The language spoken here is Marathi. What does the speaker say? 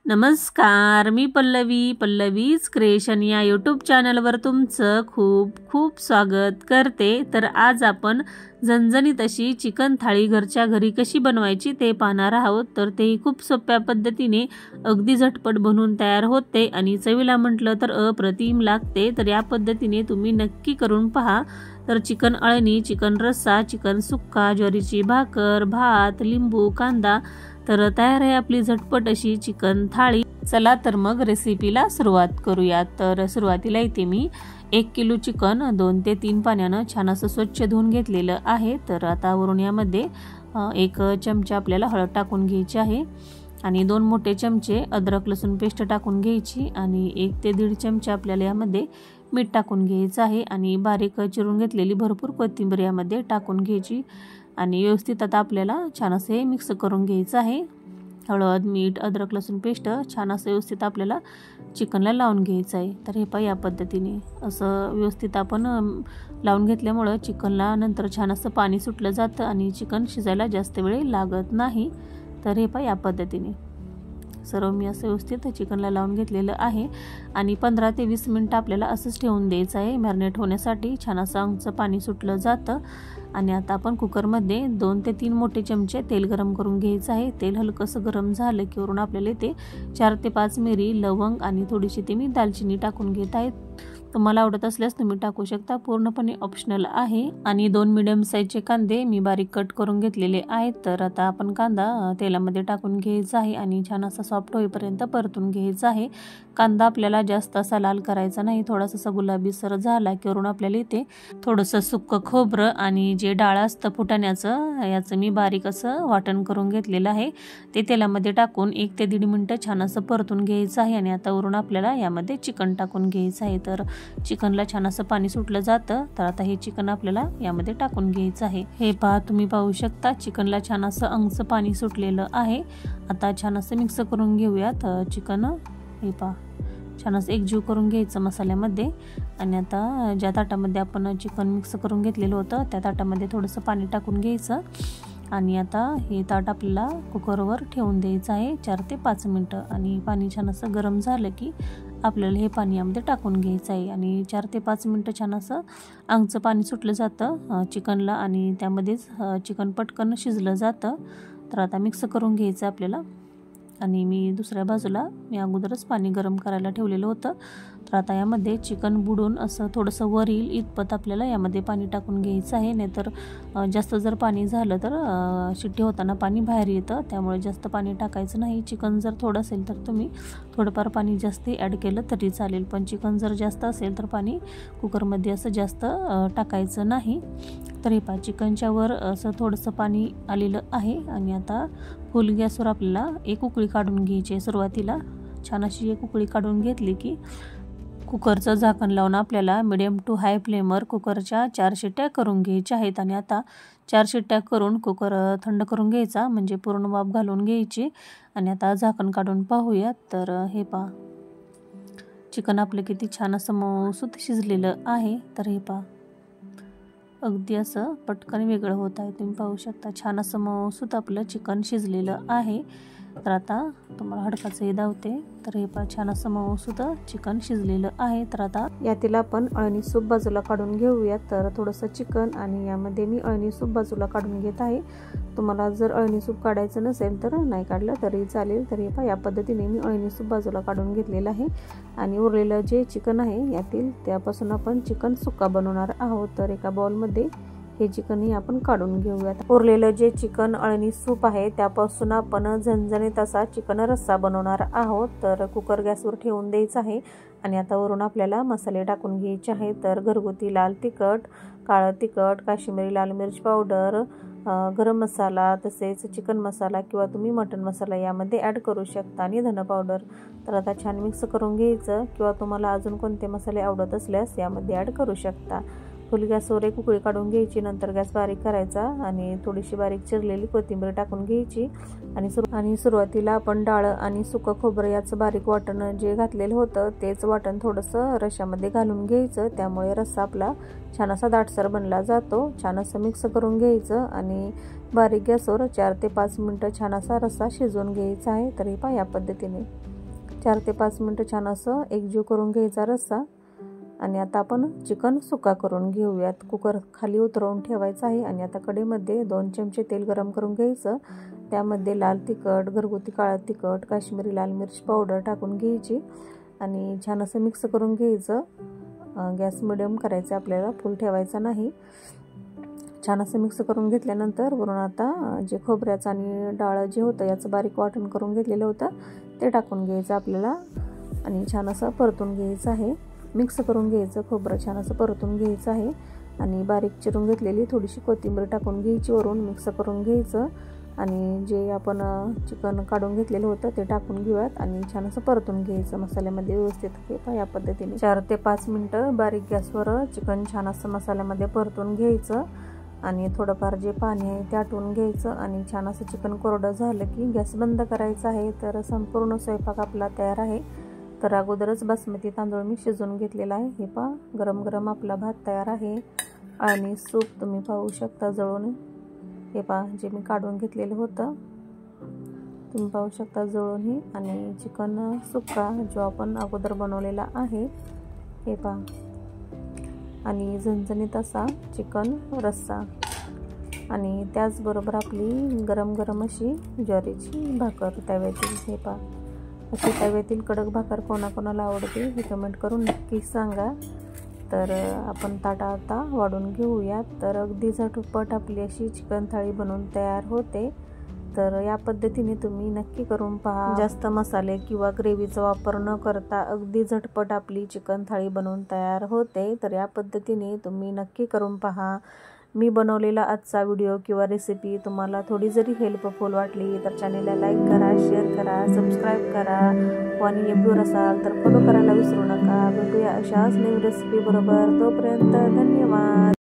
नमस्कार, मी पल्लवीज क्रिएशन या यूट्यूब चॅनलवर तुमचं खूप खूप स्वागत करते। तर आज आपण झणझणीत अशी चिकन थाळी घरच्या घरी कशी बनवायची ते पाहणार आहोत। तर ते खूप सोप्या पद्धतीने अगदी झटपट बनवून तयार होते आणि चवीला म्हटलं तर अप्रतिम लागते। तर या पद्धतीने तुम्ही नक्की करून पहा। तर चिकन अळणी, चिकन रस्सा, चिकन सुक्का, ज्वारीची भाकर, भात, लिंबू, कांदा, तर तयार आहे आपली झटपट अशी चिकन थाळी। चला तर मग रेसिपीला सुरुवात करूया। तर सुरुवातीला इथे मी 1 किलो चिकन 2 ते 3 पाण्यानं छान असं स्वच्छ धुवून घेतलेलं आहे। तर आता वरून यामध्ये 1 चमचा आपल्याला हळद टाकून घ्यायची आहे आणि 2 मोठे चमचे अद्रक लसूण पेस्ट टाकून घ्यायची आणि 1 ते 1.5 चमचे आपल्याला यामध्ये मीठ टाकून घ्यायचं आहे आणि बारीक चिरून घेतलेली भरपूर कोथिंबीर यामध्ये टाकून घ्यायची आणि व्यवस्थित आता आपल्याला छान असे मिक्स करून घ्यायचं आहे। हळद, मीठ, अद्रक लसूण पेस्ट छान असं व्यवस्थित आपल्याला चिकनला लावून घ्यायचं आहे। तर हे पहा या पद्धतीने असं व्यवस्थित आपण लावून घेतल्यामुळे चिकनला नंतर छान असं पाणी सुटलं जातं आणि चिकन शिजायला जास्त वेळ लागत नाही। तर हे पहा या पद्धतीने सर्व मी असं व्यवस्थित चिकनला लावून घेतलेलं आहे आणि 15 ते 20 मिनिटं आपल्याला असंच ठेवून द्यायचं आहे मॅरिनेट होण्यासाठी। छान असं अंगचं पाणी सुटलं जातं आणि आता आपण कुकरमध्ये 2 ते 3 मोठे चमचे तेल गरम करून घ्यायचं आहे। तेल हलकंसं गरम झालं की वरून आपल्याला ते 4 ते 5 मिरी लवंग आणि थोडीशी ते मी दालचिनी टाकून घेत आहे। तुम्हाला आवडत असल्यास तुम्ही टाकू शकता, पूर्णपणे ऑप्शनल आहे। आणि 2 मीडियम साईजचे कांदे मी बारीक कट करून घेतलेले आहेत। तर आता आपण कांदा तेलामध्ये टाकून घ्यायचा आहे आणि छान असा सॉफ्ट होईपर्यंत परतून घ्यायचा आहे। कांदा आपल्याला जास्त असा लाल करायचा नाही, थोडासा गुलाबीसर झाला की वरून आपल्याला इथे थोडंसं सुक्कं खोबरं आणि जे डाळ असतं फुटाण्याचं याचं मी बारीक असं वाटण करून घेतलेलं आहे ते तेलामध्ये टाकून 1 ते 1.5 मिनिटं छान असं परतून घ्यायचं आहे आणि आता वरून आपल्याला यामध्ये चिकन टाकून घ्यायचं आहे। तर चिकनला छान असं पाणी सुटलं जातं। तर आता हे चिकन आपल्याला यामध्ये टाकून घ्यायचं आहे। हे पहा, तुम्ही पाहू शकता चिकनला छान असं अंगचं पाणी सुटलेलं आहे। आता छान असं मिक्स करून घेऊयात चिकन। हे पहा छान असं एकजीव करून घ्यायचं मसाल्यामध्ये आणि आता ज्या ताटामध्ये आपण चिकन मिक्स करून घेतलेलं होतं त्या ताटामध्ये थोडंसं पाणी टाकून घ्यायचं आणि आता हे ताट आपल्याला कुकरवर ठेवून द्यायचं आहे 4 ते 5 मिनिटं आणि पाणी छान असं गरम झालं की आपल्याला हे पाणी यामध्ये टाकून घ्यायचं आहे आणि 4 ते 5 मिनिटं छान असं अंगचं पाणी सुटलं जातं चिकनला आणि त्यामध्येच चिकन पटकन शिजलं जातं। तर आता मिक्स करून घ्यायचं आपल्याला आणि मी दुसऱ्या बाजूला मी अगोदरच पाणी गरम करायला ठेवलेलं होतं। तर आता यामध्ये चिकन बुडून असं थोडंसं वर येईल इतपत आपल्याला यामध्ये पाणी टाकून घ्यायचं आहे, नाहीतर जास्त जर पाणी झालं तर शिट्टी होताना पाणी बाहेर येतं, त्यामुळे जास्त पाणी टाकायचं नाही। चिकन जर थोडं असेल तर तुम्ही थोडंफार पाणी जास्त ॲड केलं तरी चालेल, पण चिकन जर जास्त असेल तर पाणी कुकरमध्ये असं जास्त टाकायचं नाही। तर हे पहा चिकनच्या वर असं थोडंसं पाणी आलेलं आहे आणि आता फुल गॅसवर आपल्याला एक उकळी काढून घ्यायची आहे। सुरुवातीला छान अशी एक उकळी काढून घेतली की कुकरचं झाकण लावून आपल्याला मिडियम टू हाय फ्लेमवर कुकरच्या 4 शिट्ट्या करून घ्यायच्या आहेत आणि आता 4 शिट्ट्या करून कुकर थंड करून घ्यायचा, म्हणजे पूर्ण वाफ घालून घ्यायची आणि आता झाकण काढून पाहूयात। तर हे पहा चिकन आपलं किती छान असं मऊसूत शिजलेलं आहे। तर हे पहा अगदी असं पटकन वेगळं होत आहे, तुम्ही पाहू शकता छान असं मऊसूत आपलं चिकन शिजलेलं आहे। तर आता तुम्हाला हडकाचं हे दावते। तर हे पहा छान असं मऊसूत चिकन शिजलेलं आहे। तर आता यातील आपण अळणी सूप बाजूला काढून घेऊयात। तर थोडंसं चिकन आणि यामध्ये मी अळणी सूप बाजूला काढून घेत आहे। तुम्हाला जर अळणी सूप काढायचं नसेल तर नाही काढलं तरी चालेल। तर हे पहा या पद्धतीने मी अळणी सूप बाजूला काढून घेतलेलं आहे आणि उरलेलं जे चिकन आहे यातील त्यापासून आपण चिकन सुक्का बनवणार आहोत। तर एका बाउलमध्ये हे चिकनही आपण काढून घेऊयात। उरलेलं जे चिकन अळणी सूप आहे त्यापासून आपण झणझणीत असा चिकन रस्सा बनवणार आहोत। तर कुकर गॅसवर ठेवून द्यायचं आहे आणि आता वरून आपल्याला मसाले टाकून घ्यायचे आहेत। तर घरगुती लाल तिखट, काळं तिखट, काश्मीरी लाल मिरच पावडर, गरम मसाला, तसेच चिकन मसाला किंवा तुम्ही मटन मसाला यामध्ये ॲड करू शकता आणि धन पावडर। तर आता छान मिक्स करून घ्यायचं किंवा तुम्हाला अजून कोणते मसाले आवडत असल्यास यामध्ये ॲड करू शकता। फुल गॅसवर एक उकळी काढून घ्यायची, नंतर गॅस बारीक करायचा आणि थोडीशी बारीक चिरलेली कोथिंबीर टाकून घ्यायची आणि सुरुवातीला आपण डाळ आणि सुकं खोबरं याचं बारीक वाटण जे घातलेलं होतं तेच वाटण थोडंसं रश्श्यामध्ये घालून घ्यायचं, त्यामुळे रस्सा आपला छान असा दाटसर बनला जातो। छान असं मिक्स करून घ्यायचं आणि बारीक गॅसवर 4 ते 5 मिनिटं छान असा रस्सा शिजवून घ्यायचा आहे। तर हे पहा या पद्धतीने 4 ते 5 मिनिटं छान असं एकजीव करून घ्यायचा रस्सा। आणि आता आपण चिकन सुक्का करून घेऊयात। कुकर खाली उतरवून ठेवायचा आहे आणि आता कढईमध्ये 2 चमचे तेल गरम करून घ्यायचं। त्यामध्ये लाल तिखट, घरगुती काळं तिखट, काश्मीरी लाल मिरची पावडर टाकून घ्यायची आणि छान असं मिक्स करून घ्यायचं। गॅस मिडियम करायचा आपल्याला, फुल ठेवायचा नाही। छान असं मिक्स करून घेतल्यानंतर वरून आता जे खोबऱ्याचं आणि डाळ जे होतं याचं बारीक वाटण करून घेतलेलं होतं ते टाकून घ्यायचं आपल्याला आणि छान असं परतून घ्यायचं आहे। मिक्स करून घ्यायचं, खोबरं छान असं परतून घ्यायचं आहे आणि बारीक चिरून घेतलेली थोडीशी कोथिंबीर टाकून घ्यायची, वरून मिक्स करून घ्यायचं आणि जे आपण चिकन काढून घेतलेलं होतं ते टाकून घेऊयात आणि छान असं परतून घ्यायचं मसाल्यामध्ये व्यवस्थित। हे या पद्धतीने 4 ते 5 मिनिटं बारीक गॅसवर चिकन छान असं मसाल्यामध्ये परतून घ्यायचं आणि थोडंफार जे पाणी आहे ते आटवून घ्यायचं आणि छान असं चिकन कोरडं झालं की गॅस बंद करायचा आहे। तर संपूर्ण स्वयंपाक आपला तयार आहे। तर अगोदरच बासमती तांदूळ मी शिजवून घेतलेला आहे। हे पहा गरम गरम आपला भात तयार आहे आणि सूप तुम्ही पाहू शकता जळून। हे पहा जे मी काढून घेतलेलं होतं तुम्ही पाहू शकता जळूनही, आणि चिकन सुक्का जो आपण अगोदर बनवलेला आहे हे पहा, आणि झणझणीत असा चिकन रस्सा आणि त्याचबरोबर आपली गरम गरम अशी ज्वारीची भाकर तव्यातील। हे पहा अशी तव्यातील कडक भाकर कोणाकोणाला आवडते हे कमेंट करून नक्की सांगा। तर आपण ताटा आता वाढून घेऊयात। तर अगदी झटपट आपली अशी चिकन थाळी बनवून तयार होते। तर या पद्धतीने तुम्ही नक्की करून पहा। जास्त मसाले किंवा ग्रेव्हीचा वापर न करता अगदी झटपट आपली चिकन थाळी बनवून तयार होते। तर या पद्धतीने तुम्ही नक्की करून पहा। मी बनवलेला आजचा व्हिडिओ किंवा रेसिपी तुम्हाला थोडी जरी हेल्पफुल वाटली तर चॅनेलला लाईक करा, शेअर करा, सबस्क्राईब करा आणि नवीन असाल तर फॉलो करायला विसरू नका। भेटूया अशाच नवीन रेसिपी बरोबर, तोपर्यंत धन्यवाद।